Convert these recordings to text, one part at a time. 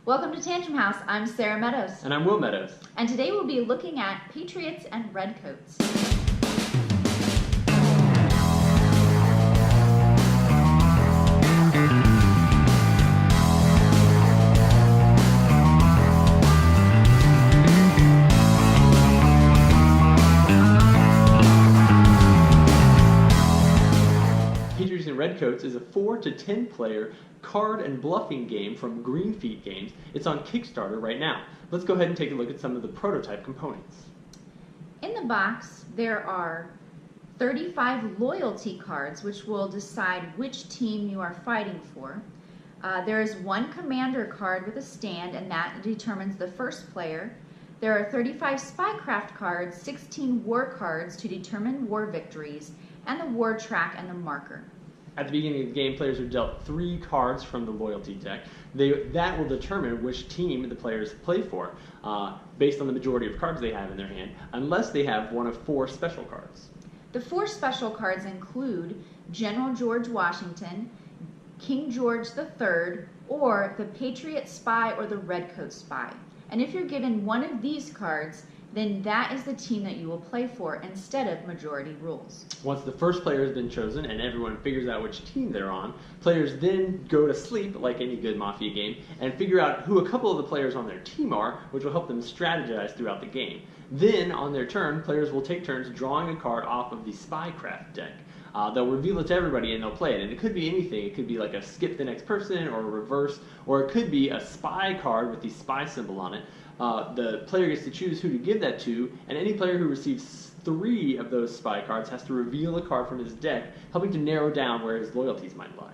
Welcome to Tantrum House. I'm Sara Meadows. And I'm Will Meadows. And today we'll be looking at Patriots and Redcoats. Patriots and Redcoats is a 4 to 10 player card and bluffing game from Green Feet Games. It's on Kickstarter right now. Let's go ahead and take a look at some of the prototype components. In the box, there are 35 loyalty cards, which will decide which team you are fighting for. There is one commander card with a stand, and that determines the first player. There are 35 spycraft cards, 16 war cards to determine war victories, and the war track and the marker. At the beginning of the game, players are dealt 3 cards from the loyalty deck. That will determine which team the players play for, based on the majority of cards they have in their hand, unless they have one of 4 special cards. The 4 special cards include General George Washington, King George III, or the Patriot Spy or the Redcoat Spy. And if you're given one of these cards, then that is the team that you will play for instead of majority rules. Once the first player has been chosen and everyone figures out which team they're on, players then go to sleep, like any good Mafia game, and figure out who a couple of the players on their team are, which will help them strategize throughout the game. Then, on their turn, players will take turns drawing a card off of the Spycraft deck. They'll reveal it to everybody and they'll play it. And it could be anything. It could be like a skip the next person or a reverse, or it could be a spy card with the spy symbol on it. The player gets to choose who to give that to, and any player who receives 3 of those spy cards has to reveal a card from his deck, helping to narrow down where his loyalties might lie.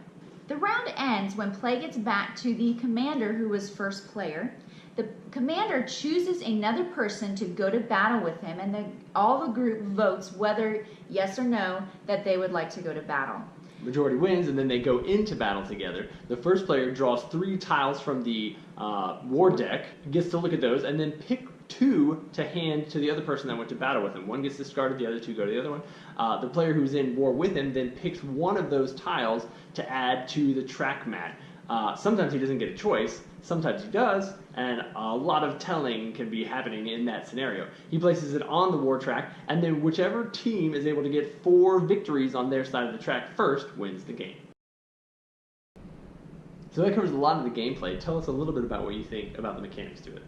The round ends when play gets back to the commander who was first player. The commander chooses another person to go to battle with him, and all the group votes whether yes or no that they would like to go to battle. Majority wins, and then they go into battle together. The first player draws 3 tiles from the war deck, gets to look at those, and then pick 2 to hand to the other person that went to battle with him. One gets discarded, the other 2 go to the other one. The player who's in war with him then picks one of those tiles to add to the track mat. Sometimes he doesn't get a choice, sometimes he does, and a lot of telling can be happening in that scenario. He places it on the war track, and then whichever team is able to get 4 victories on their side of the track first wins the game. So that covers a lot of the gameplay. Tell us a little bit about what you think about the mechanics to it.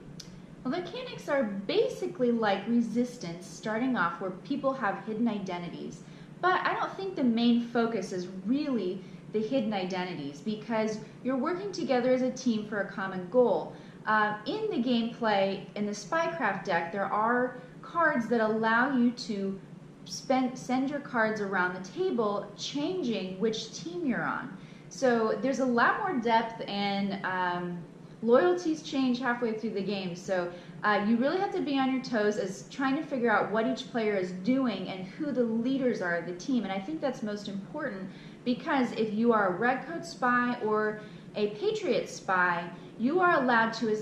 Well, the mechanics are basically like Resistance, starting off where people have hidden identities. But I don't think the main focus is really the hidden identities, because you're working together as a team for a common goal. In the gameplay, in the Spycraft deck, there are cards that allow you to send your cards around the table, changing which team you're on. So there's a lot more depth, and loyalties change halfway through the game. So you really have to be on your toes as trying to figure out what each player is doing and who the leaders are of the team. And I think that's most important, because if you are a Redcoat spy or a Patriot spy, you are allowed to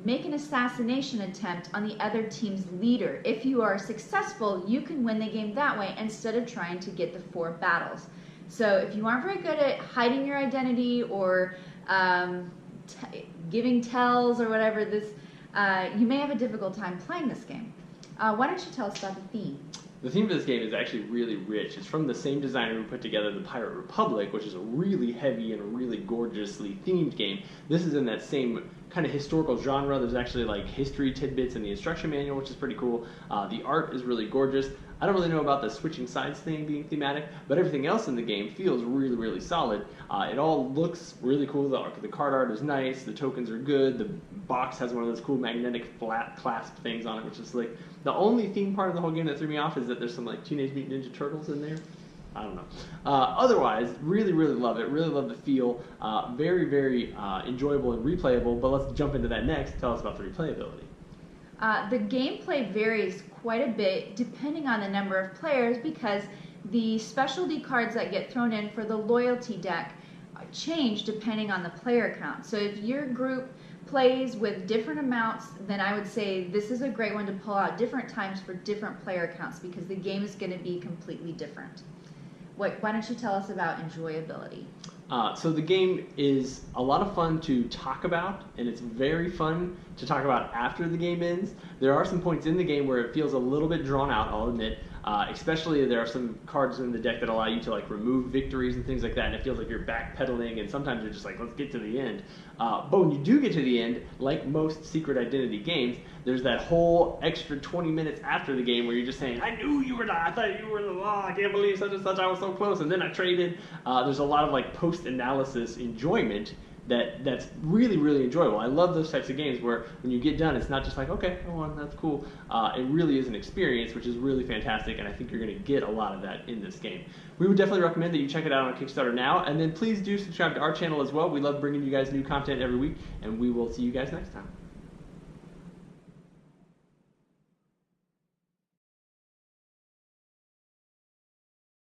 make an assassination attempt on the other team's leader. If you are successful, you can win the game that way instead of trying to get the 4 battles. So if you aren't very good at hiding your identity or giving tells or whatever, you may have a difficult time playing this game. Why don't you tell us about the theme? The theme of this game is actually really rich. It's from the same designer who put together the Pirate Republic, which is a really heavy and a really gorgeously themed game. This is in that same kind of historical genre. There's actually like history tidbits in the instruction manual, which is pretty cool. The art is really gorgeous. I don't really know about the switching sides thing being thematic, but everything else in the game feels really, really solid. It all looks really cool. The card art is nice, the tokens are good, the box has one of those cool magnetic flat clasp things on it, which is like the only theme part of the whole game that threw me off is that there's some like Teenage Mutant Ninja Turtles in there. I don't know. Otherwise, really, really love it. Really love the feel. Very, very enjoyable and replayable, but let's jump into that next. Tell us about the replayability. The gameplay varies quite a bit depending on the number of players, because the specialty cards that get thrown in for the loyalty deck change depending on the player count. So if your group plays with different amounts, then I would say this is a great one to pull out different times for different player counts, because the game is going to be completely different. Why don't you tell us about enjoyability? So the game is a lot of fun to talk about, and it's very fun to talk about after the game ends. There are some points in the game where it feels a little bit drawn out, I'll admit. Especially there are some cards in the deck that allow you to like remove victories and things like that, and it feels like you're backpedaling, and sometimes you're just like, let's get to the end. But when you do get to the end, like most Secret Identity games, there's that whole extra 20 minutes after the game where you're just saying, I knew you were I thought you were the law, I can't believe such and such, I was so close, and then I traded. There's a lot of like post-analysis enjoyment that's really, really enjoyable. I love those types of games where when you get done, it's not just like, okay, I won, that's cool. It really is an experience, which is really fantastic, and I think you're going to get a lot of that in this game. We would definitely recommend that you check it out on Kickstarter now, and then please do subscribe to our channel as well. We love bringing you guys new content every week, and we will see you guys next time.